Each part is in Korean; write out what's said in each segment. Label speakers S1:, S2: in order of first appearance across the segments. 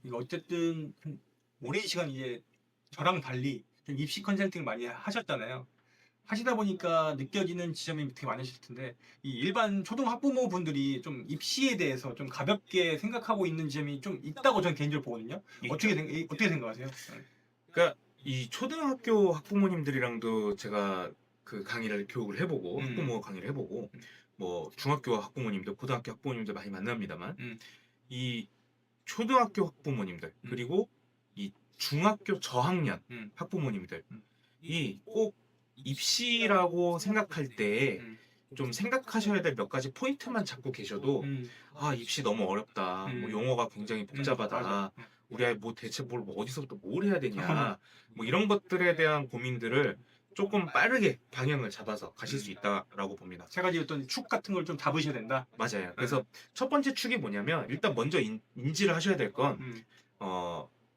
S1: 이거 어쨌든 좀 오랜 시간 이제 저랑 달리 좀 입시 컨설팅을 많이 하셨잖아요. 하시다 보니까 느껴지는 지점이 되게 많으실 텐데 이 일반 초등 학부모 분들이 좀 입시에 대해서 좀 가볍게 생각하고 있는 지점이 좀 있다고 저는 개인적으로 보거든요.
S2: 있죠.
S1: 어떻게 생각하세요? 네.
S2: 그러니까 이 초등학교 학부모님들이랑도 제가 그 강의를 교육을 해보고
S1: 음,
S2: 학부모 강의를 해보고
S1: 음,
S2: 뭐 중학교 학부모님들, 고등학교 학부모님들 많이 만납니다만
S1: 음,
S2: 이 초등학교 학부모님들
S1: 음,
S2: 그리고 이 중학교 저학년
S1: 음,
S2: 학부모님들이
S1: 음,
S2: 꼭 입시라고 생각할 때
S1: 음,
S2: 좀 생각하셔야 될 몇 가지 포인트만 잡고 계셔도
S1: 음,
S2: 아 입시 너무 어렵다 뭐 용어가 굉장히
S1: 맞아.
S2: 복잡하다 우리 아이 뭐 대체 뭐 어디서부터 뭘 해야 되냐 뭐 이런 것들에 대한 고민들을 조금 빠르게 방향을 잡아서 가실 수 있다라고 봅니다.
S1: 세 가지 어떤 축 같은 걸 좀 잡으셔야 된다.
S2: 맞아요.
S1: 음,
S2: 그래서 첫 번째 축이 뭐냐면 일단 먼저 인지를 하셔야 될 건
S1: 음,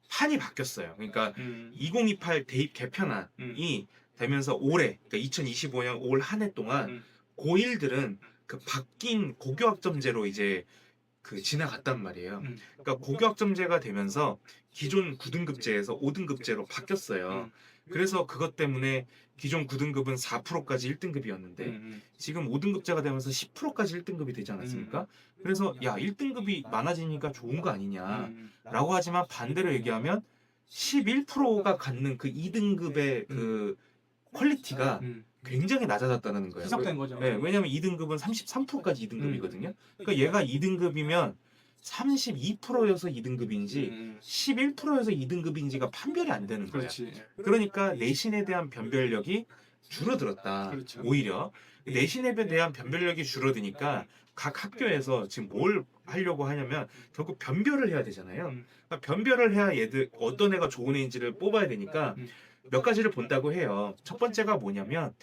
S2: 판이 바뀌었어요. 그러니까
S1: 음,
S2: 2028 대입
S1: 음,
S2: 개편안이 되면서 올해 그러니까 2025년 올 한 해 동안
S1: 음,
S2: 고1들은 그 바뀐 고교학점제로 이제 그 지나갔단 말이에요.
S1: 음,
S2: 그러니까 고교학점제가 되면서 기존 9등급제에서 5등급제로 바뀌었어요.
S1: 음,
S2: 그래서 그것 때문에 기존 9등급은 4%까지
S1: 음,
S2: 1등급이었는데
S1: 음,
S2: 지금 5등급제가 되면서 10%까지 1등급이 되지
S1: 음,
S2: 않았습니까? 그래서 야, 1등급이 많아지니까 좋은 거 아니냐
S1: 음,
S2: 라고 하지만 반대로 얘기하면 11%가 갖는 그 2등급의
S1: 음,
S2: 그 퀄리티가
S1: 음.
S2: 굉장히 낮아졌다는 거예요.
S1: 희석된 거죠.
S2: 네, 왜냐면 2등급은 33%까지
S1: 음,
S2: 2등급이거든요. 그러니까 얘가 2등급이면 32%여서 2등급인지
S1: 음,
S2: 11%여서 2등급인지가 판별이 안 되는 거예요.
S1: 그렇지.
S2: 그러니까 내신에 대한 변별력이 줄어들었다.
S1: 그렇죠.
S2: 오히려 내신에 대한 변별력이 줄어드니까 각 학교에서 지금 뭘 하려고 하냐면 결국 변별을 해야 되잖아요.
S1: 음,
S2: 그러니까 변별을 해야 얘들 어떤 애가 좋은 애인지를 뽑아야 되니까
S1: 음,
S2: 몇 가지를 본다고 해요. 첫 번째가 뭐냐면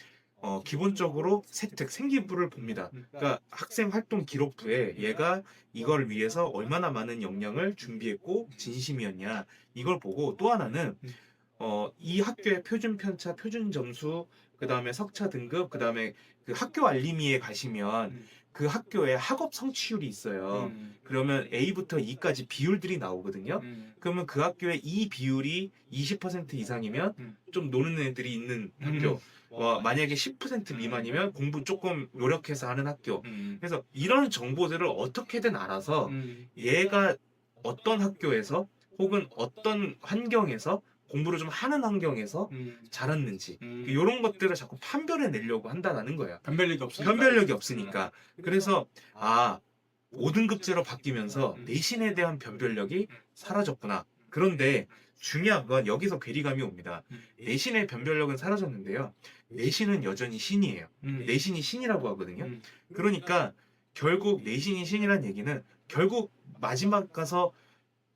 S2: 기본적으로 세특, 생기부를 봅니다. 그러니까 학생 활동 기록부에 얘가 이걸 위해서 얼마나 많은 역량을 준비했고 진심이었냐 이걸 보고 또 하나는
S1: 음,
S2: 이 학교의 표준 편차, 표준 점수, 그 다음에 석차 등급, 그 다음에 그 학교 알림이에 가시면
S1: 음,
S2: 그 학교의 학업 성취율이 있어요.
S1: 음,
S2: 그러면 A부터 E까지 비율들이 나오거든요.
S1: 음,
S2: 그러면 그 학교의 이 비율이 20% 이상이면
S1: 음,
S2: 좀 노는 애들이 있는
S1: 음,
S2: 학교. 만약에 10% 미만이면 공부 조금 노력해서 하는 학교.
S1: 음,
S2: 그래서 이런 정보들을 어떻게든 알아서
S1: 음,
S2: 얘가 어떤 학교에서 혹은 어떤 환경에서 공부를 좀 하는 환경에서
S1: 음,
S2: 자랐는지
S1: 음.
S2: 이런 것들을 자꾸 판별해 내려고 한다는 거예요.
S1: 변별력이 없으니까.
S2: 변별력이 없으니까. 그래서 아 5등급제로 바뀌면서
S1: 음,
S2: 내신에 대한 변별력이 사라졌구나. 그런데 중요한 건 여기서 괴리감이 옵니다.
S1: 음,
S2: 내신의 변별력은 사라졌는데요. 내신은 여전히 신이에요.
S1: 음,
S2: 내신이 신이라고 하거든요.
S1: 음,
S2: 그러니까 결국 내신이 신이라는 얘기는 결국 마지막 가서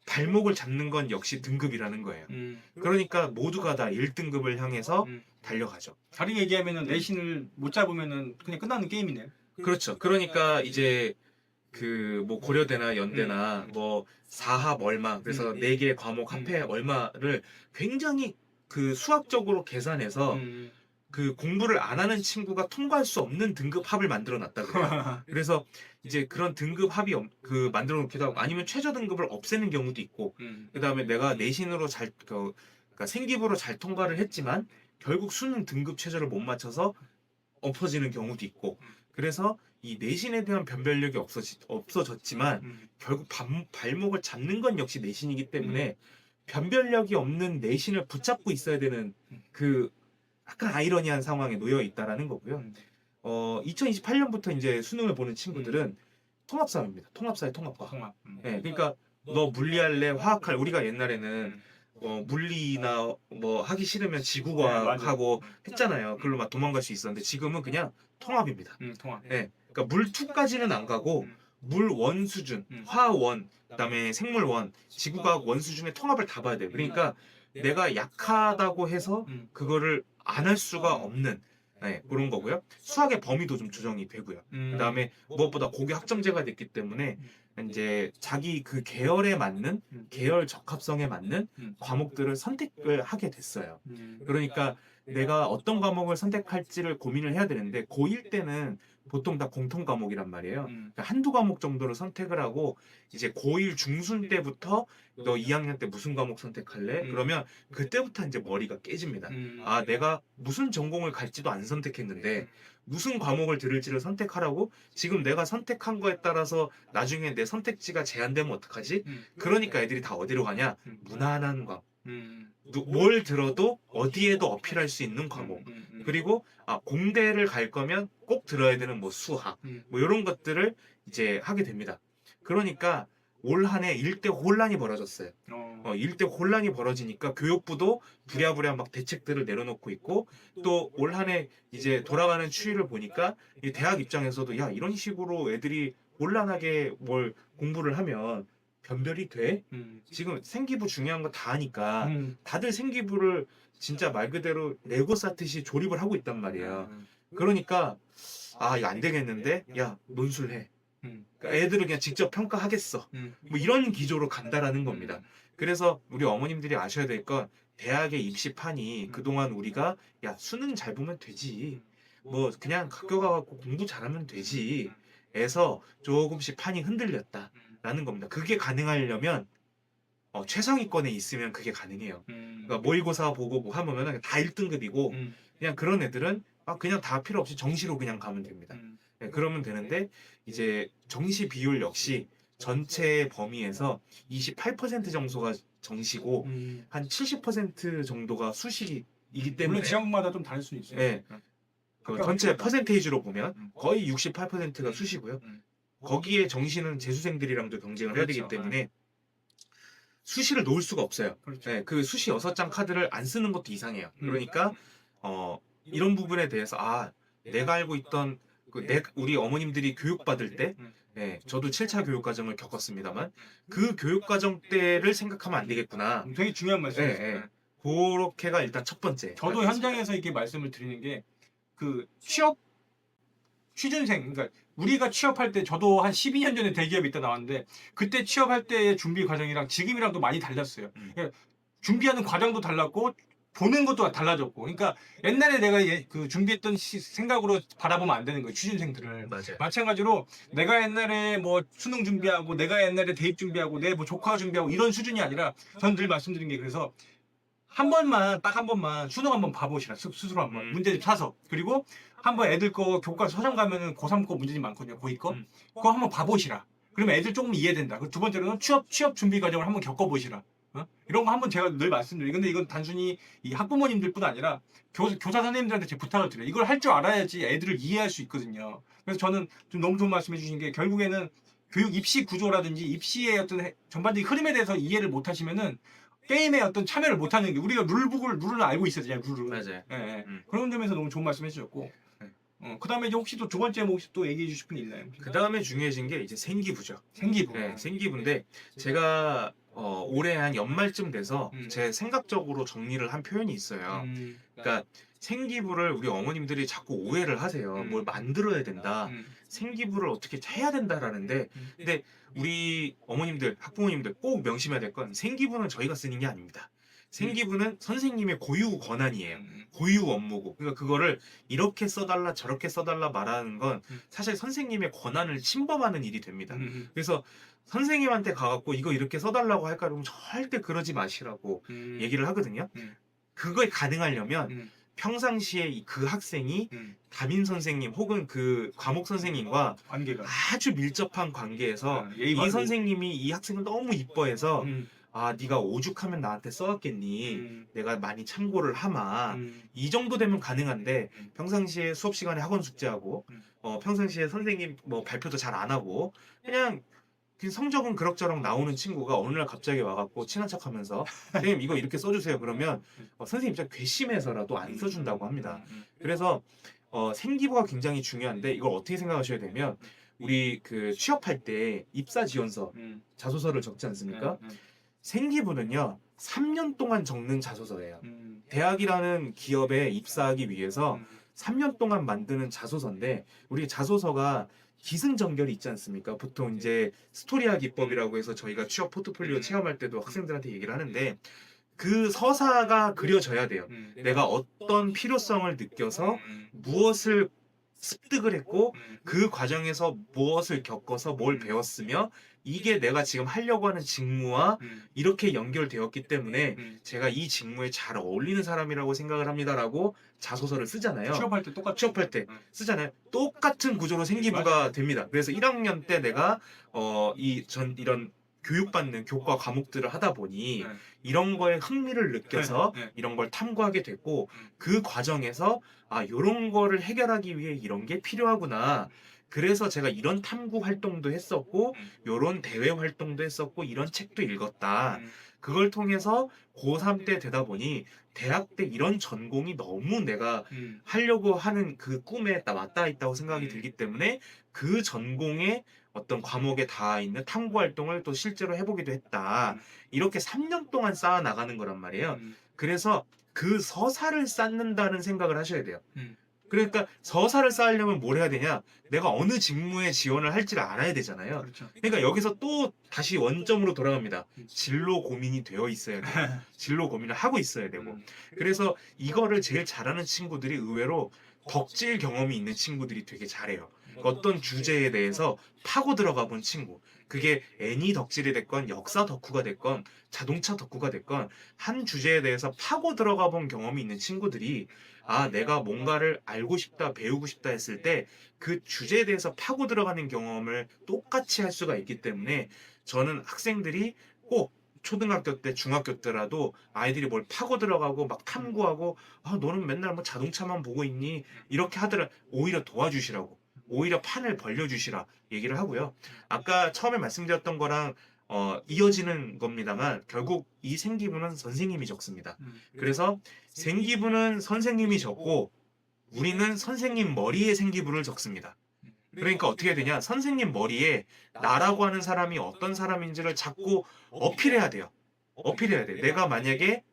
S2: 발목을 잡는 건 역시 등급이라는 거예요.
S1: 음,
S2: 그러니까 모두가 다 1등급을 향해서
S1: 음.
S2: 달려가죠.
S1: 다르게 얘기하면은 내신을 못 잡으면은 그냥 끝나는 게임이네요.
S2: 그렇죠. 그러니까 이제 그 뭐 고려대나
S1: 음,
S2: 연대나 뭐 사합 얼마 그래서
S1: 음,
S2: 네 개 과목
S1: 음,
S2: 합해 얼마를 굉장히 그 수학적으로 계산해서
S1: 음,
S2: 그 공부를 안 하는 친구가 통과할 수 없는 등급 합을 만들어 놨다 그래요. 그래서 이제 그런 등급 합이 그 만들어 놓기도 하고 아니면 최저 등급을 없애는 경우도 있고
S1: 음,
S2: 그다음에 내가 내신으로 그러니까 생기부로 잘 통과를 했지만 결국 수능 등급 최저를 못 맞춰서 엎어지는 경우도 있고 그래서 이 내신에 대한 변별력이 없어졌지만
S1: 음,
S2: 결국 발목을 잡는 건 역시 내신이기
S1: 음,
S2: 때문에 변별력이 없는 내신을 붙잡고 있어야 되는 그 약간 아이러니한 상황에 놓여 있다라는 거고요.
S1: 음,
S2: 2028년부터 이제 수능을 보는
S1: 음,
S2: 친구들은 통합사입니다. 통합사의 통합과.
S1: 통합.
S2: 네, 그러니까 너 물리할래, 화학할 우리가 옛날에는
S1: 음,
S2: 물리나 뭐 하기 싫으면
S1: 네, 맞아요.
S2: 지구과학하고 했잖아요. 그걸로 막 도망갈 수 있었는데 지금은 그냥 통합입니다.
S1: 통합.
S2: 네, 그러니까 물 2까지는 안 가고
S1: 음,
S2: 물 1 수준,
S1: 음,
S2: 화 1, 그다음에 생물 1, 지구과학 1 수준의 통합을 다 봐야 돼요. 그러니까 내가 약하다고 해서
S1: 음,
S2: 그거를 안 할 수가 없는 네, 그런 거고요. 수학의 범위도 좀 조정이 되고요. 그다음에 무엇보다 고교 학점제가 됐기 때문에 이제 자기 그 계열에 맞는
S1: 음,
S2: 계열 적합성에 맞는
S1: 음,
S2: 과목들을 선택을 하게 됐어요.
S1: 음,
S2: 그러니까 내가 어떤 과목을 선택할지를 고민을 해야 되는데 고1 때는 보통 다 공통 과목이란 말이에요. 그러니까 한두 과목 정도를 선택을 하고 이제 고1 중순 때부터 너 2학년 때 무슨 과목 선택할래? 그러면 그때부터 이제 머리가 깨집니다. 아, 내가 무슨 전공을 갈지도 안 선택했는데 무슨 과목을 들을지를 선택하라고? 지금 내가 선택한 거에 따라서 나중에 내 선택지가 제한되면 어떡하지? 그러니까 애들이 다 어디로 가냐? 무난한 과목. 뭘 들어도 어디에도 어필할 수 있는 과목. 그리고 공대를 갈 거면 꼭 들어야 되는 뭐 수학, 뭐 이런 것들을 이제 하게 됩니다. 그러니까 올 한 해 일대 혼란이 벌어졌어요. 일대 혼란이 벌어지니까 교육부도 부랴부랴 막 대책들을 내려놓고 있고, 또 올 한 해 이제 돌아가는 추이를 보니까 이 대학 입장에서도 야, 이런 식으로 애들이 혼란하게 뭘 공부를 하면 변별이 돼? 지금 생기부 중요한 거 다 하니까 다들 생기부를 진짜 말 그대로 레고 쌓듯이 조립을 하고 있단 말이에요. 그러니까 이거 안 되겠는데 야, 논술해. 그러니까 애들을 그냥 직접 평가하겠어. 뭐 이런 기조로 간다라는 겁니다. 그래서 우리 어머님들이 아셔야 될 건 대학의 입시판이 그동안 우리가 야, 수능 잘 보면 되지. 뭐 그냥 학교 가갖고 공부 잘하면 되지. 에서 조금씩 판이 흔들렸다라는 겁니다. 그게 가능하려면 최상위권에 있으면 그게 가능해요. 그러니까 모의고사 보고 뭐 하면 그냥 다 1등급이고 그냥 그런 애들은 그냥 다 필요 없이 정시로 그냥 가면 됩니다. 네, 그러면 되는데 이제 정시 비율 역시 전체 범위에서 28% 정도가 정시고 한 70% 정도가 수시이기
S1: 물론
S2: 때문에
S1: 지역마다 좀 다를 수 있어요.
S2: 네, 그 전체 퍼센테이지로 보면 거의 68%가 수시고요. 거기에 정시는 재수생들이랑도 경쟁을 해야 되기
S1: 그렇죠.
S2: 때문에 수시를 놓을 수가 없어요.
S1: 그렇죠.
S2: 네, 그 수시 6장 카드를 안 쓰는 것도 이상해요. 그러니까 이런 부분에 대해서 내가 알고 있던 우리 어머님들이 교육받을 때 저도 7차 교육과정을 겪었습니다만 그 교육과정 때를 생각하면 안 되겠구나.
S1: 되게 중요한 말씀이세요.
S2: 네. 그렇게가 일단 첫 번째.
S1: 저도 현장에서 이렇게 말씀을 드리는 게 그 취준생, 그러니까 우리가 취업할 때 저도 한 12년 전에 대기업에 있다 나왔는데 그때 취업할 때의 준비 과정이랑 지금이랑도 많이 달랐어요. 그러니까 준비하는 과정도 달랐고 보는 것도 달라졌고, 그러니까 옛날에 내가 그 준비했던 생각으로 바라보면 안 되는 거예요, 취준생들을.
S2: 맞아요.
S1: 마찬가지로 내가 옛날에 뭐 수능 준비하고 내가 옛날에 대입 준비하고 내 뭐 조카 준비하고 이런 수준이 아니라 저는 늘 말씀드린 게, 그래서 딱 한 번만 수능 한번 봐보시라. 스스로 한번 문제집 사서. 그리고 한번 애들 거 교과 서점 가면은 고3 거 문제집 많거든요, 고2 거. 그거 한번 봐보시라. 그러면 애들 조금 이해된다. 그리고 두 번째로는 취업 준비 과정을 한번 겪어보시라. 이런 거 한번 제가 늘 말씀드려요. 근데 이건 단순히 이 학부모님들뿐 아니라 교사 선생님들한테 제 부탁을 드려요. 이걸 할 줄 알아야지 애들을 이해할 수 있거든요. 그래서 저는 좀 너무 좋은 말씀 해주신 게, 결국에는 교육 입시 구조라든지 입시의 어떤 전반적인 흐름에 대해서 이해를 못 하시면은 게임에 어떤 참여를 못 하는 게, 우리가 룰을 알고 있어야 되잖아요, 룰을.
S2: 맞아요.
S1: 예. 그런 점에서 너무 좋은 말씀 해주셨고. 그 다음에 이제 혹시 또 두 번째 뭐 혹시 또 얘기해 주실 분 있나요?
S2: 그 다음에 중요해진 게 이제 생기부죠.
S1: 생기부.
S2: 네, 생기부인데 제가 올해 한 연말쯤 돼서 제 생각적으로 정리를 한 표현이 있어요. 그러니까 생기부를 우리 어머님들이 자꾸 오해를 하세요. 뭘 만들어야 된다. 생기부를 어떻게 해야 된다라는데, 근데 우리 어머님들, 학부모님들 꼭 명심해야 될 건 생기부는 저희가 쓰는 게 아닙니다. 생기부는 선생님의 고유 권한이에요. 고유 업무고. 그러니까 그거를 이렇게 써달라 저렇게 써달라 말하는 건 사실 선생님의 권한을 침범하는 일이 됩니다. 그래서 선생님한테 가갖고 이거 이렇게 써달라고 할까 그러면 절대 그러지 마시라고 얘기를 하거든요. 그걸 가능하려면 평상시에 그 학생이 담임 선생님 혹은 그 과목 선생님과
S1: 관계가
S2: 아주 밀접한 관계에서 이
S1: 예의
S2: 선생님이 이 학생을 너무 이뻐해서 네가 오죽하면 나한테 써왔겠니? 내가 많이 참고를 하마. 이 정도 되면 가능한데 평상시에 수업 시간에 학원 숙제하고 평상시에 선생님 뭐 발표도 잘 안 하고 그냥 성적은 그럭저럭 나오는 친구가 어느 날 갑자기 와갖고 친한 척하면서 선생님 이거 이렇게 써주세요. 그러면 선생님 진짜 괘씸해서라도 안 써준다고 합니다. 그래서 생기부가 굉장히 중요한데 이걸 어떻게 생각하셔야 되면, 우리 그 취업할 때 입사 지원서 자소서를 적지 않습니까? 생기부는요 3년 동안 적는 자소서예요. 대학이라는 기업에 입사하기 위해서 3년 동안 만드는 자소서인데, 우리 자소서가 기승전결이 있지 않습니까? 보통 이제 스토리아 기법이라고 해서 저희가 취업 포트폴리오 체험할 때도 학생들한테 얘기를 하는데, 그 서사가 그려져야 돼요. 내가 어떤 필요성을 느껴서 무엇을 습득을 했고
S1: 음.
S2: 그 과정에서 무엇을 겪어서 뭘
S1: 음.
S2: 배웠으며 이게 내가 지금 하려고 하는 직무와
S1: 음.
S2: 이렇게 연결되었기 때문에
S1: 음.
S2: 제가 이 직무에 잘 어울리는 사람이라고 생각을 합니다라고 자소서를 쓰잖아요.
S1: 취업할 때 똑같이
S2: 취업할 때 쓰잖아요. 똑같은 구조로 생기부가
S1: 맞아요.
S2: 됩니다. 그래서 1학년 때 내가 이런 교육받는 교과 과목들을 하다 보니
S1: 네.
S2: 이런 거에 흥미를 느껴서
S1: 네.
S2: 이런 걸 탐구하게 됐고
S1: 음.
S2: 그 과정에서 아, 이런 거를 해결하기 위해 이런 게 필요하구나. 그래서 제가 이런 탐구 활동도 했었고 이런 대외 활동도 했었고 이런 책도 읽었다.
S1: 음.
S2: 그걸 통해서 고3 때 되다 보니 대학 때 이런 전공이 너무 내가
S1: 음.
S2: 하려고 하는 그 꿈에 맞닿아 있다고 생각이
S1: 음.
S2: 들기 때문에 그 전공에 어떤 과목에 닿아 있는 탐구 활동을 또 실제로 해보기도 했다.
S1: 음.
S2: 이렇게 3년 동안 쌓아 나가는 거란 말이에요.
S1: 음.
S2: 그래서 그 서사를 쌓는다는 생각을 하셔야 돼요.
S1: 음.
S2: 그러니까 서사를 쌓으려면 뭘 해야 되냐? 내가 어느 직무에 지원을 할지를 알아야 되잖아요.
S1: 그렇죠.
S2: 그러니까 여기서 또 다시 원점으로 돌아갑니다.
S1: 음.
S2: 진로 고민이 되어 있어야 돼요. 진로 고민을 하고 있어야 되고.
S1: 음.
S2: 그래서 이거를 제일 잘하는 친구들이 의외로 덕질 경험이 있는 친구들이 되게 잘해요. 어떤 주제에 대해서 파고 들어가 본 친구. 그게 애니 덕질이 됐건 역사 덕후가 됐건 자동차 덕후가 됐건 한 주제에 대해서 파고 들어가 본 경험이 있는 친구들이 아, 내가 뭔가를 알고 싶다, 배우고 싶다 했을 때 그 주제에 대해서 파고 들어가는 경험을 똑같이 할 수가 있기 때문에 저는 학생들이 꼭 초등학교 때, 중학교 때라도 아이들이 뭘 파고 들어가고 막 탐구하고 아, 너는 맨날 뭐 자동차만 보고 있니? 이렇게 하더라. 오히려 도와주시라고. 오히려 판을 벌려주시라 얘기를 하고요. 아까 처음에 말씀드렸던 거랑 이어지는 겁니다만 결국 이 생기부는 선생님이 적습니다. 그래서 생기부는 선생님이 적고 우리는 선생님 머리에 생기부를 적습니다. 그러니까 어떻게 되냐? 선생님 머리에 나라고 하는 사람이 어떤 사람인지를 자꾸 어필해야 돼요. 어필해야 돼. 내가 만약에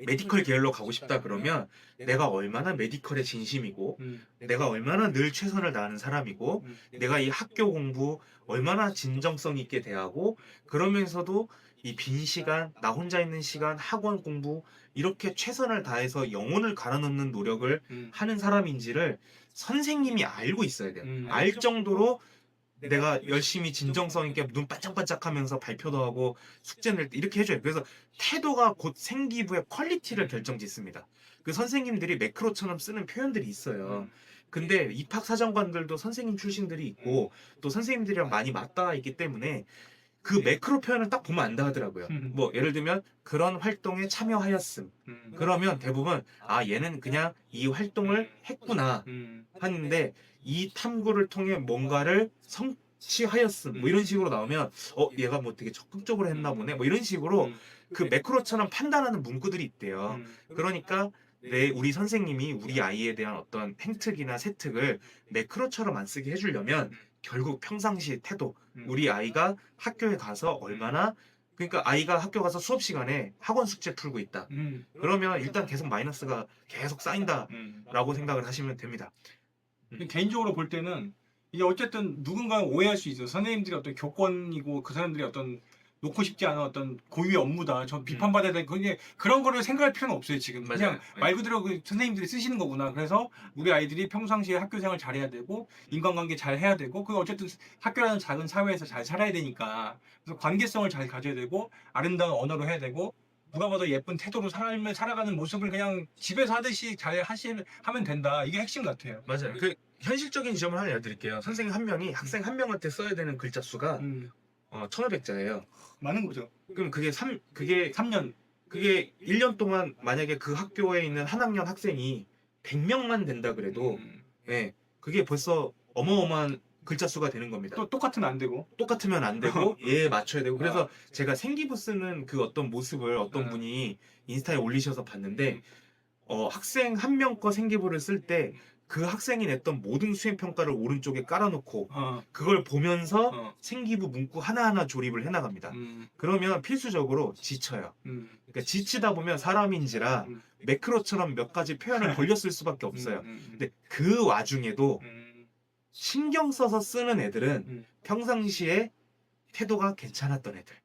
S2: 메디컬 계열로 가고 싶다 그러면 내가 얼마나 메디컬에 진심이고 내가 얼마나 늘 최선을 다하는 사람이고 내가 이 학교 공부 얼마나 진정성 있게 대하고 그러면서도 이 빈 시간, 나 혼자 있는 시간, 학원 공부 이렇게 최선을 다해서 영혼을 갈아넣는 노력을 하는 사람인지를 선생님이 알고 있어야 돼요. 알 정도로 내가 열심히 진정성 있게 눈 반짝반짝하면서 발표도 하고 숙제 낼 때 이렇게 해줘요. 그래서 태도가 곧 생기부의 퀄리티를 결정짓습니다. 그 선생님들이 매크로처럼 쓰는 표현들이 있어요. 근데 입학사정관들도 선생님 출신들이 있고 또 선생님들이랑 많이 맞닿아 있기 때문에 그 매크로 표현을 딱 보면 안다 하더라고요. 뭐 예를 들면 그런 활동에 참여하였음. 그러면 대부분 아 얘는 그냥 이 활동을 했구나 하는데 이 탐구를 통해 뭔가를 성취하였음. 뭐 이런 식으로 나오면 얘가 뭐 되게 적극적으로 했나 보네. 뭐 이런 식으로 그 매크로처럼 판단하는 문구들이 있대요. 그러니까 우리 선생님이 우리 아이에 대한 어떤 행특이나 세특을 매크로처럼 안 쓰게 해주려면 결국 평상시 태도, 우리 아이가 학교에 가서 얼마나 그러니까 아이가 학교 가서 수업 시간에 학원 숙제 풀고 있다. 그러면 일단 계속 마이너스가 계속 쌓인다라고 생각을 하시면 됩니다.
S1: 개인적으로 볼 때는 이게 어쨌든 누군가 오해할 수 있어요. 선생님들이 어떤 교권이고 그 사람들이 어떤 놓고 싶지 않은 어떤 고유의 업무다. 저 비판받아야 돼. 그런 거를 생각할 필요는 없어요, 지금. 그냥
S2: 맞아요.
S1: 말 그대로 그 선생님들이 쓰시는 거구나. 그래서 우리 아이들이 평상시에 학교 생활 잘해야 되고 인간관계 잘 해야 되고 그 어쨌든 학교라는 작은 사회에서 잘 살아야 되니까 그래서 관계성을 잘 가져야 되고 아름다운 언어로 해야 되고 누가 봐도 예쁜 태도로 삶을 살아가는 모습을 그냥 집에서 하듯이 하면 된다. 이게 핵심 같아요.
S2: 맞아요. 그 현실적인 지점을 하나 알려드릴게요. 선생님 한 명이 학생 한 명한테 써야 되는 글자 수가 1500자예요.
S1: 많은 거죠.
S2: 그럼 그게
S1: 3년.
S2: 그게 1년 동안 만약에 그 학교에 있는 한 학년 학생이 100명만 된다 그래도 예, 그게 벌써 어마어마한 글자 수가 되는 겁니다.
S1: 또 똑같으면 안 되고.
S2: 똑같으면 안 되고 얘에 맞춰야 되고 그래서 제가 생기부 쓰는 그 어떤 모습을 어떤 분이 인스타에 올리셔서 봤는데 학생 한 명 거 생기부를 쓸 때 그 학생이 냈던 모든 수행평가를 오른쪽에 깔아놓고 그걸 보면서 생기부 문구 하나하나 조립을 해나갑니다. 그러면 필수적으로 지쳐요. 그러니까 지치다 보면 사람인지라 매크로처럼 몇 가지 표현을 벌렸을 수밖에 없어요. 근데 그 와중에도 신경 써서 쓰는 애들은 평상시에 태도가 괜찮았던 애들.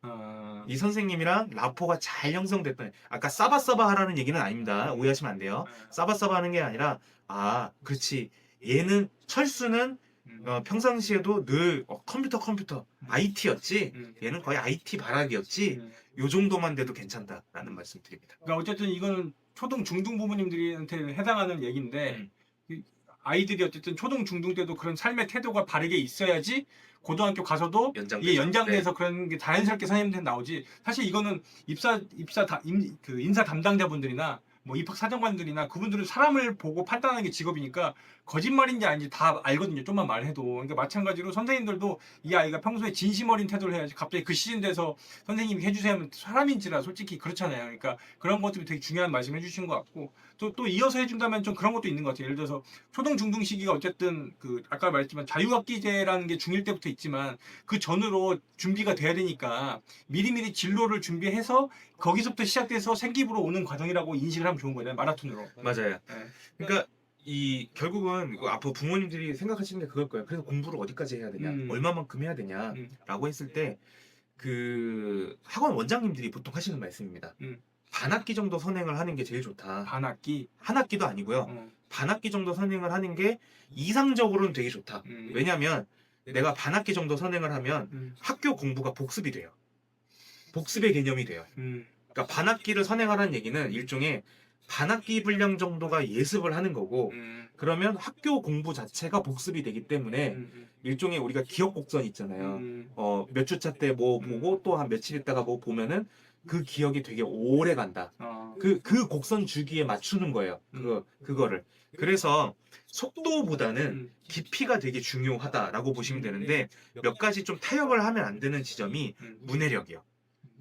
S2: 이 선생님이랑 라포가 잘 형성됐던 애들. 아까 싸바싸바 하라는 얘기는 아닙니다. 오해하시면 안 돼요. 싸바싸바 하는 게 아니라 아 그렇지 얘는 철수는
S1: 음.
S2: 평상시에도 늘 컴퓨터 IT였지. 얘는 거의 IT 바락이었지.
S1: 음.
S2: 요 정도만 돼도 괜찮다라는 말씀드립니다.
S1: 그러니까 어쨌든 이거는 초등 중등 부모님들한테 해당하는 얘기인데 이 아이들이 어쨌든 초등 중등 때도 그런 삶의 태도가 바르게 있어야지 고등학교 가서도 이게
S2: 연장되죠.
S1: 연장돼서 그런 게 자연스럽게 선생님한테 나오지. 사실 이거는 그 인사 담당자분들이나 뭐 입학 사정관들이나 그분들은 사람을 보고 판단하는 게 직업이니까 거짓말인지 아닌지 다 알거든요. 좀만 말해도. 그러니까 마찬가지로 선생님들도 이 아이가 평소에 진심 어린 태도를 해야지 갑자기 그 시즌 돼서 선생님이 해주세요 하면 사람인지라 솔직히 그렇잖아요. 그러니까 그런 것들이 되게 중요한 말씀 해주신 것 같고 또 이어서 해준다면 좀 그런 것도 있는 것 같아요. 예를 들어서 초등 중등 시기가 어쨌든 그 아까 말했지만 자유학기제라는 게 중1 때부터 있지만 그 전으로 준비가 돼야 되니까 미리미리 진로를 준비해서 거기서부터 시작돼서 생기부로 오는 과정이라고 인식을 하면 좋은 거잖아요. 마라톤으로.
S2: 맞아요.
S1: 네.
S2: 그러니까 이 결국은 이거 앞으로 부모님들이 생각하시는 게 그걸 거예요. 그래서 공부를 어디까지 해야 되냐, 얼마만큼 해야 되냐라고 했을 때 그 학원 원장님들이 보통 하시는 말씀입니다. 반학기 정도 선행을 하는 게 제일 좋다.
S1: 반학기.
S2: 한 학기도 아니고요. 반학기 정도 선행을 하는 게 이상적으로는 되게 좋다. 왜냐면 내가 반학기 정도 선행을 하면 학교 공부가 복습이 돼요. 복습의 개념이 돼요. 그러니까 반학기를 선행하라는 얘기는 일종의 반학기 분량 정도가 예습을 하는 거고 그러면 학교 공부 자체가 복습이 되기 때문에 일종의 우리가 기억 곡선 있잖아요. 몇 주차 때 뭐 보고 또 한 며칠 있다가 뭐 보면은 그 기억이 되게 오래 간다. 그 곡선 주기에 맞추는 거예요. 그거를. 그래서 속도보다는 깊이가 되게 중요하다라고 보시면 되는데 몇 가지 좀 타협을 하면 안 되는 지점이 문해력이요.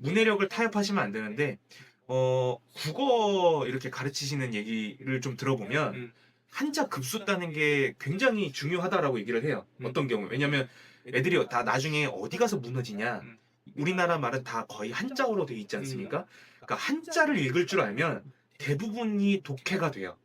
S2: 문해력을 타협하시면 안 되는데 국어 이렇게 가르치시는 얘기를 좀 들어보면 한자 급수 따는 게 굉장히 중요하다라고 얘기를 해요. 어떤 경우에. 왜냐면 애들이 다 나중에 어디 가서 무너지냐. 우리나라 말은 다 거의 한자어로 돼 있지 않습니까? 그러니까 한자를 읽을 줄 알면 대부분이 독해가 돼요.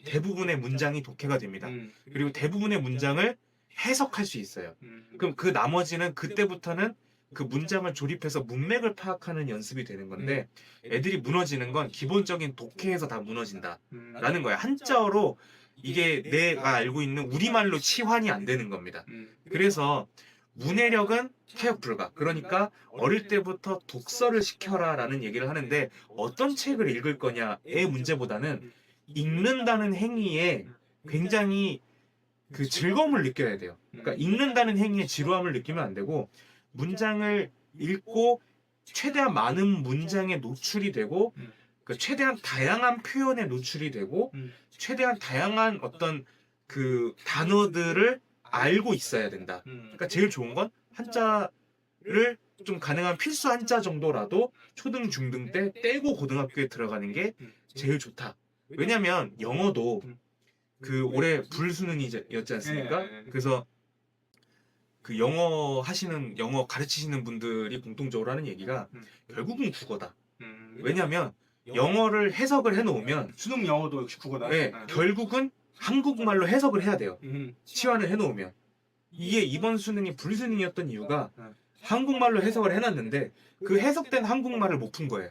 S2: 대부분의 문장이 독해가 됩니다. 그리고 대부분의 문장을 해석할 수 있어요. 그럼 그 나머지는 그때부터는 그 문장을 조립해서 문맥을 파악하는 연습이 되는 건데 애들이 무너지는 건 기본적인 독해에서 다 무너진다라는 거예요. 한자어로 이게 내가 알고 있는 우리말로 치환이 안 되는 겁니다. 그래서 문해력은 타협 불가. 그러니까 어릴 때부터 독서를 시켜라라는 얘기를 하는데 어떤 책을 읽을 거냐의 문제보다는 읽는다는 행위에 굉장히 그 즐거움을 느껴야 돼요. 그러니까 읽는다는 행위에 지루함을 느끼면 안 되고 문장을 읽고 최대한 많은 문장에 노출이 되고 그 최대한 다양한 표현에 노출이 되고 최대한 다양한 어떤 그 단어들을 알고 있어야 된다. 그러니까 제일 좋은 건 한자를 좀 가능한 필수 한자 정도라도 초등 중등 때 떼고 고등학교에 들어가는 게 제일 좋다. 왜냐면 영어도 그 올해 불수능이었지 않습니까? 그래서 그 영어 가르치시는 분들이 공통적으로 하는 얘기가 결국은 국어다. 왜냐면 영어를 해석을 해놓으면
S1: 수능 영어도 역시 국어다.
S2: 네, 결국은 한국말로 해석을 해야 돼요. 치환을 해놓으면 이게 이번 수능이 불수능이었던 이유가 한국말로 해석을 해놨는데 그 해석된 한국말을 못 푼 거예요.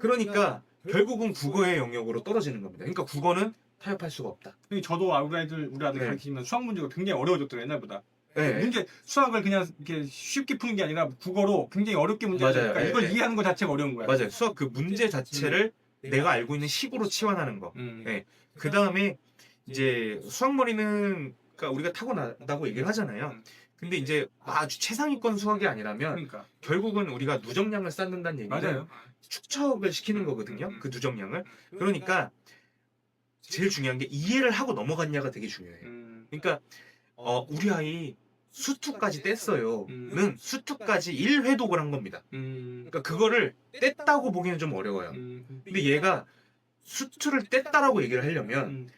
S2: 그러니까 결국은 국어의 영역으로 떨어지는 겁니다. 그러니까 국어는 타협할 수가 없다.
S1: 저도 우리 아들
S2: 네.
S1: 가르치면 수학 문제가 굉장히 어려워졌더라고요, 옛날보다.
S2: 네.
S1: 문제 수학을 그냥 이렇게 쉽게 푸는 게 아니라 국어로 굉장히 어렵게 문제를
S2: 맞아요.
S1: 내니까
S2: 네,
S1: 이걸
S2: 네.
S1: 이해하는 것 자체가 어려운 거야.
S2: 맞아요. 수학 그 문제 자체를 내가 알고 있는 식으로 치환하는 거. 네. 그 다음에 이제 수학머리는 그러니까 우리가 타고난다고 얘기를 하잖아요. 근데 이제 아주 최상위권 수학이 아니라면
S1: 그러니까
S2: 결국은 우리가 누적량을 쌓는다는 얘기는
S1: 맞아요.
S2: 축적을 시키는 거거든요. 그 누적량을. 그러니까 제일 중요한 게 이해를 하고 넘어갔냐가 되게 중요해요. 그러니까 우리 아이 수투까지 뗐어요.는 수투까지 1회독을 한 겁니다. 그러니까 그거를 뗐다고 보기는 좀 어려워요. 근데 얘가 수투를 뗐다라고 얘기를 하려면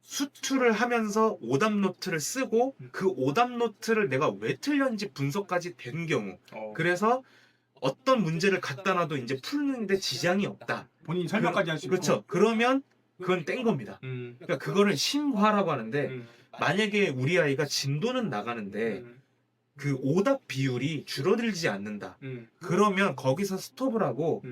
S2: 수투를 하면서 오답 노트를 쓰고 그 오답 노트를 내가 왜 틀렸는지 분석까지 된 경우 그래서 어떤 문제를 갖다 놔도 이제 풀는데 지장이 없다.
S1: 본인 설명까지 할 수 있고.
S2: 그렇죠. 그러면 그건 뗀 겁니다. 그러니까 그거를 심화라고 하는데 만약에 우리 아이가 진도는 나가는데 그 오답 비율이 줄어들지 않는다. 그러면 거기서 스톱을 하고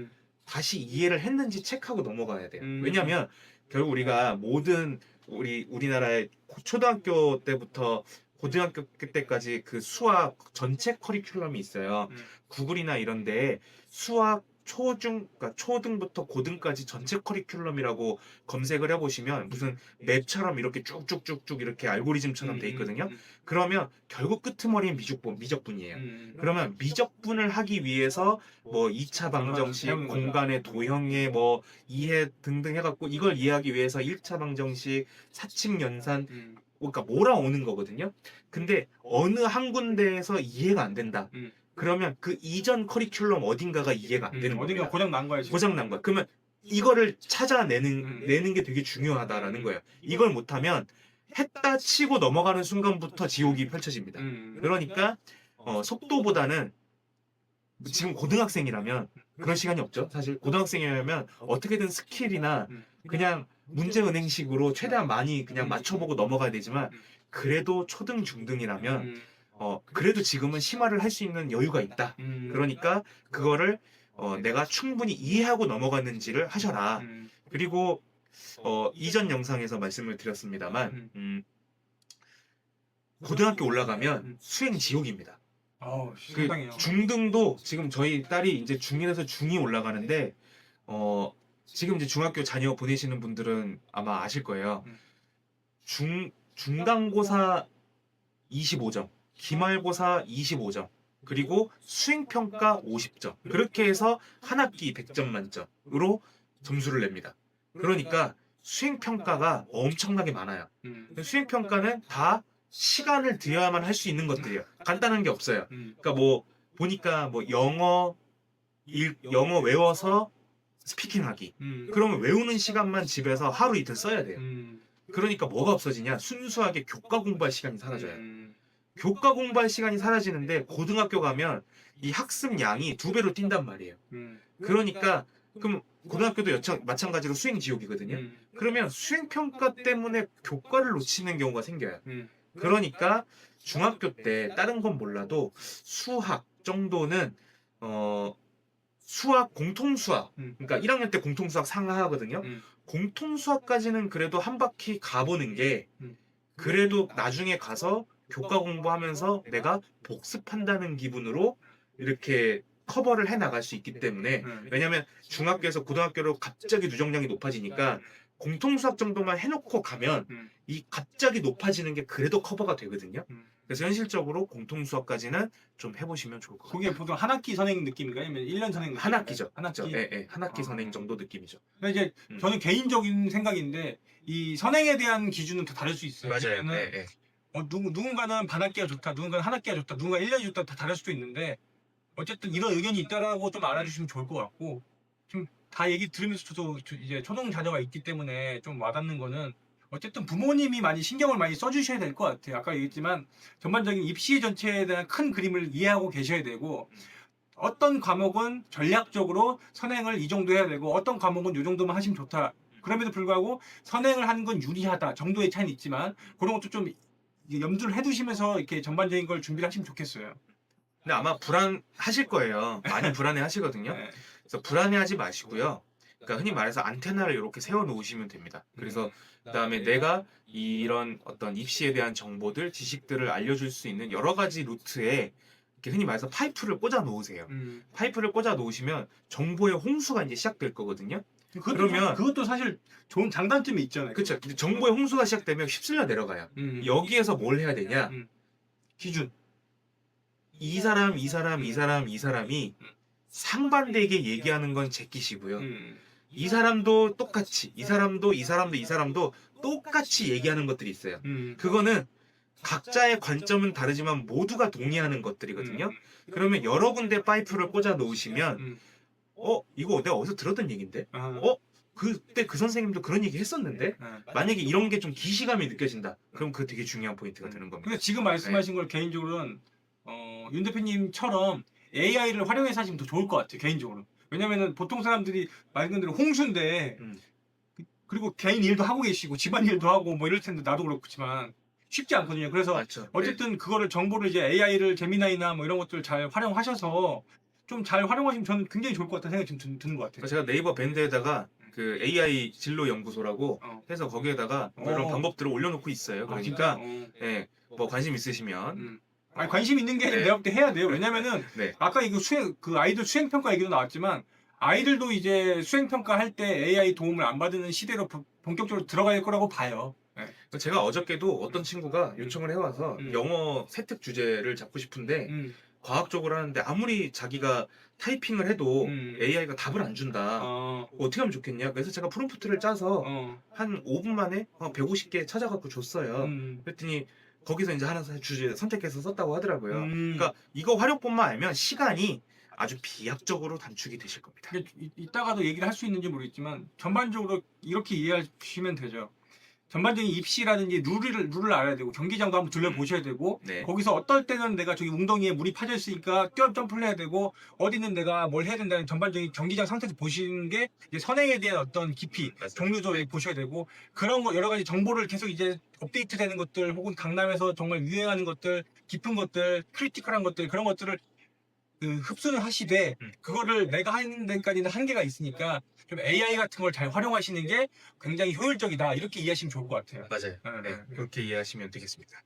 S2: 다시 이해를 했는지 체크하고 넘어가야 돼요. 왜냐하면 결국 우리가 모든 우리나라의 초등학교 때부터 고등학교 때까지 그 수학 전체 커리큘럼이 있어요. 구글이나 이런 데에 수학 그러니까 초등부터 고등까지 전체 커리큘럼이라고 검색을 해보시면 무슨 맵처럼 이렇게 쭉쭉쭉쭉 이렇게 알고리즘처럼 돼 있거든요. 그러면 결국 끄트머리는 미적분이에요. 그러면 미적분을 하기 위해서 뭐 2차 방정식,
S1: 배우는 거죠.
S2: 공간의 도형의 뭐 이해 등등 해갖고 이걸 이해하기 위해서 1차 방정식, 사칙 연산, 그러니까 몰아오는 거거든요. 근데 어느 한 군데에서 이해가 안 된다. 그러면 그 이전 커리큘럼 어딘가가 이해가 안 되는
S1: 어딘가
S2: 겁니다.
S1: 고장 난 거야 지금.
S2: 고장 난 거야. 그러면 이거를 내는 게 되게 중요하다라는 거예요. 이걸 못하면 했다 치고 넘어가는 순간부터 지옥이 펼쳐집니다. 그러니까 속도보다는 지금 고등학생이라면 그런 시간이 없죠. 사실 고등학생이라면 어떻게든 스킬이나 그냥 문제 은행식으로 최대한 많이 그냥 맞춰보고 넘어가야 되지만 그래도 초등 중등이라면 그래도 지금은 심화를 할 수 있는 여유가 있다. 그러니까 그거를 내가 충분히 이해하고 넘어갔는지를 하셔라. 그리고 이전 영상에서 말씀을 드렸습니다만 고등학교 올라가면 수행 지옥입니다. 그
S1: 상당해요.
S2: 중등도 지금 저희 딸이 이제 중1에서 중2 올라가는데 지금 이제 중학교 자녀 보내시는 분들은 아마 아실 거예요. 중간고사 25점, 기말고사 25점, 그리고 수행평가 50점. 그렇게 해서 한 학기 100점 만점으로 점수를 냅니다. 그러니까 수행평가가 엄청나게 많아요. 수행평가는 다 시간을 들여야만 할 수 있는 것들이에요. 간단한 게 없어요. 그러니까 뭐 보니까 뭐 영어 외워서 스피킹하기. 그러면 외우는 시간만 집에서 하루 이틀 써야 돼요. 그러니까 뭐가 없어지냐? 순수하게 교과 공부할 시간이 사라져요. 교과 공부할 시간이 사라지는데 고등학교 가면 이 학습 양이 2배로 뛴단 말이에요. 그러니까 그럼 고등학교도 마찬가지로 수행 지옥이거든요. 그러면 수행 평가 때문에 교과를 놓치는 경우가 생겨요. 그러니까 중학교 때 다른 건 몰라도 수학 정도는 수학 공통수학 그러니까 1학년 때 공통수학 상하거든요. 공통수학까지는 그래도 한 바퀴 가보는 게 그래도 나중에 가서 교과 공부하면서 내가 복습한다는 기분으로 이렇게 커버를 해 나갈 수 있기 때문에 왜냐면 중학교에서 고등학교로 갑자기 누적량이 높아지니까 공통수학 정도만 해놓고 가면 이 갑자기 높아지는 게 그래도 커버가 되거든요. 그래서 현실적으로 공통수학까지는 좀 해보시면 좋을 것 같아요.
S1: 그게 보통 한 학기 선행 느낌인가요? 아니면 1년 선행 느낌?
S2: 한 학기죠.
S1: 한 학기.
S2: 예, 한 학기 선행 정도 느낌이죠.
S1: 근데 이제 저는 개인적인 생각인데 이 선행에 대한 기준은 다 다를 수 있어요. 왜냐면은
S2: 예.
S1: 누군가는 반 학기가 좋다, 누군가는 한 학기가 좋다, 누군가 1년이 좋다 다 다를 수도 있는데 어쨌든 이런 의견이 있다라고 좀 알아주시면 좋을 것 같고 지금 다 얘기 들으면서 저도 이제 초등 자녀가 있기 때문에 좀 와닿는 거는 어쨌든 부모님이 많이 신경을 많이 써주셔야 될 것 같아요. 아까 얘기했지만 전반적인 입시 전체에 대한 큰 그림을 이해하고 계셔야 되고 어떤 과목은 전략적으로 선행을 이 정도 해야 되고 어떤 과목은 이 정도만 하시면 좋다. 그럼에도 불구하고 선행을 하는 건 유리하다 정도의 차이는 있지만 그런 것도 좀 염두를 해두시면서 이렇게 전반적인 걸 준비를 하시면 좋겠어요.
S2: 근데 아마 불안하실 거예요. 많이 불안해 하시거든요.
S1: 네.
S2: 그래서 불안해하지 마시고요. 그러니까 흔히 말해서 안테나를 이렇게 세워 놓으시면 됩니다. 그래서 그다음에 내가 이런 어떤 입시에 대한 정보들, 지식들을 알려줄 수 있는 여러 가지 루트에 이렇게 흔히 말해서 파이프를 꽂아 놓으세요. 파이프를 꽂아 놓으시면 정보의 홍수가 이제 시작될 거거든요.
S1: 그것도 사실 좋은 장단점이 있잖아요.
S2: 그렇죠. 정보의 홍수가 시작되면 휩쓸려 내려가요. 여기에서 뭘 해야 되냐?
S1: 기준.
S2: 이 사람이 상반되게 얘기하는 건 제끼시고요. 이 사람도 똑같이, 이 사람도 똑같이 얘기하는 것들이 있어요. 그거는 각자의 관점은 다르지만 모두가 동의하는 것들이거든요. 그러면 여러 군데 파이프를 꽂아 놓으시면 이거 내가 어디서 들었던 얘긴데? 그때 그 선생님도 그런 얘기 했었는데? 만약에 이런 게 좀 기시감이 느껴진다. 그럼 그거 되게 중요한 포인트가 되는 겁니다.
S1: 근데 지금 말씀하신 걸 개인적으로는 윤 대표님처럼 AI를 활용해서 하시면 더 좋을 것 같아요. 개인적으로. 왜냐면은 보통 사람들이 말 그대로 홍수인데 그리고 개인 일도 하고 계시고 집안 일도 하고 뭐 이럴 텐데 나도 그렇지만 쉽지 않거든요. 그래서
S2: 맞죠.
S1: 어쨌든 그거를 정보를 이제 AI를 제미나이나 뭐 이런 것들 잘 활용하셔서 좀 잘 활용하시면 저는 굉장히 좋을 것 같다는 생각이 좀 드는 것 같아요.
S2: 제가 네이버 밴드에다가 그 AI 진로 연구소라고
S1: 어.
S2: 해서 거기에다가 뭐 이런
S1: 어.
S2: 방법들을 올려놓고 있어요.
S1: 아,
S2: 그러니까
S1: 진짜?
S2: 예, 뭐 관심 있으시면
S1: 아니, 관심 있는 게
S2: 네.
S1: 내가 볼 때 해야 돼요. 왜냐면은
S2: 네.
S1: 아까 이거 그 아이들 수행 평가 얘기도 나왔지만 아이들도 이제 수행 평가 할 때 AI 도움을 안 받는 시대로 본격적으로 들어갈 거라고 봐요. 네.
S2: 제가 어저께도 어떤 친구가 요청을 해와서 영어 세특 주제를 잡고 싶은데 과학적으로 하는데 아무리 자기가 타이핑을 해도 AI가 답을 안 준다. 어떻게 하면 좋겠냐? 그래서 제가 프롬프트를 짜서 한 5분 만에 150개 찾아갖고 줬어요. 그랬더니 거기서 이제 하나 주제 선택해서 썼다고 하더라고요. 그러니까 이거 활용법만 알면 시간이 아주 비약적으로 단축이 되실 겁니다.
S1: 이따가도 얘기를 할 수 있는지 모르겠지만 전반적으로 이렇게 이해하시면 되죠. 전반적인 입시라든지 룰을 알아야 되고 경기장도 한번 둘러보셔야 되고
S2: 네.
S1: 거기서 어떨 때는 내가 저기 웅덩이에 물이 파져 있으니까 점프를 해야 되고 어디는 내가 뭘 해야 된다는 전반적인 경기장 상태에서 보시는 게 이제 선행에 대한 어떤 깊이
S2: 맞아요.
S1: 종류도 보셔야 되고 그런 거 여러 가지 정보를 계속 이제 업데이트되는 것들 혹은 강남에서 정말 유행하는 것들 깊은 것들 크리티컬한 것들 그런 것들을 흡수를 하시되 그거를 내가 하는 데까지는 한계가 있으니까 좀 AI 같은 걸 잘 활용하시는 게 굉장히 효율적이다 이렇게 이해하시면 좋을 것 같아요.
S2: 맞아요. 네, 그렇게 이해하시면 되겠습니다.